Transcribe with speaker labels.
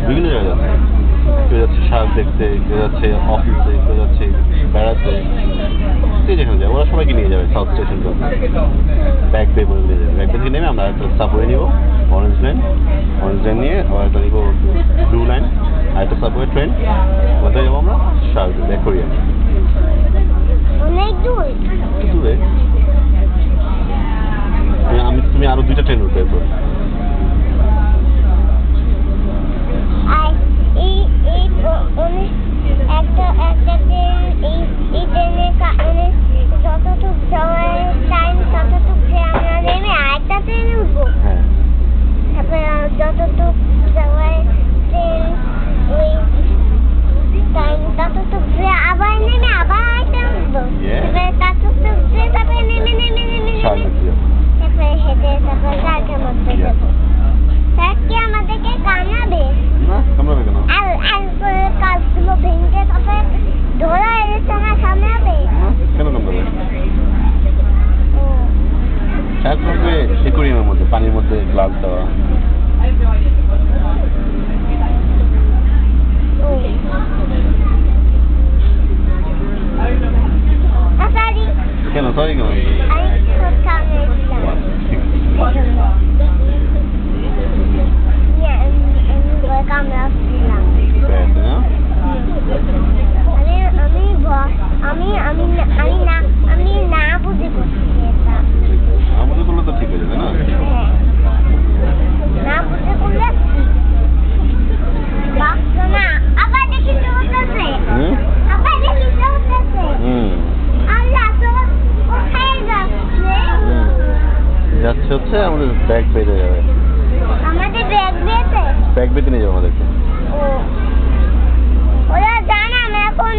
Speaker 1: বিভিন্ন জায়গায় যাচ্ছে, কেউ যাচ্ছে শার্ক দেখতে, কেউ যাচ্ছে অফিসে, কেউ যাচ্ছে বেড়াতে, যে যেখানে যায় ওরা সবাইকে নিয়ে যাবে সাউথ স্টেশন পর্যন্ত। ব্যাক বে বলে নিয়ে যাবে, ব্যাক বে থেকে নেমে আমরা একটা সাবওয়ে নিব, অরেঞ্জ লাইন নিয়ে আবার একটা নিব ব্লু লাইন, আর একটা সাবওয়ে ট্রেন, ওখানে যাবো আমরা শার্ক অ্যাকোয়ারিয়াম।
Speaker 2: অনেক দূর,
Speaker 1: দূরে তুমি আরো 2টা ট্রেন উঠবে এরপর।
Speaker 2: আর এই একটা এই ট্রেনের কারণে যতটুক যাওয়ার টাইম ততটুক আমরা নেমে আরেকটা ট্রেনে উঠবো।
Speaker 1: হ্যাঁ,
Speaker 2: তারপরে যতটুক যাওয়ার ট্রেন ওই টাইম ততটুক আবার নেমে আবার আরেকটা উঠবো। তারপরে তারপরে নেমে তারপরে হেঁটে তারপরে শার্কের মধ্যে যাবো। শার্ক কি আমাদেরকে কামড়াবে?
Speaker 1: না, কামড়াবে কেন?
Speaker 2: আর কাজগুলো ভেঙে তারপরে ধরা এসে না কামড়াবে?
Speaker 1: কেন কামড়াবে? শার্ক থাকবে অ্যাকোয়ারিয়ামের মধ্যে, পানির মধ্যে গ্লাস দেওয়া। কেন সরি কেন?
Speaker 2: আমি না বুঝে করছি এটা।
Speaker 1: না বুঝে করলে তো ঠিক হয়ে যাবে না?
Speaker 2: না বুঝে করলে না আবার দেখি চলতেছে, আবার দেখি চলতেছে। আল্লাহ তো কোথায় যাচ্ছে?
Speaker 1: যাচ্ছে হচ্ছে আমাদের ব্যাগ বেঁধে যাবে।
Speaker 2: আমাদের ব্যাগ বেঁধে?
Speaker 1: ব্যাগ বেঁধে নিয়ে যাবো আমাদেরকে।
Speaker 2: ওরা জানা এখন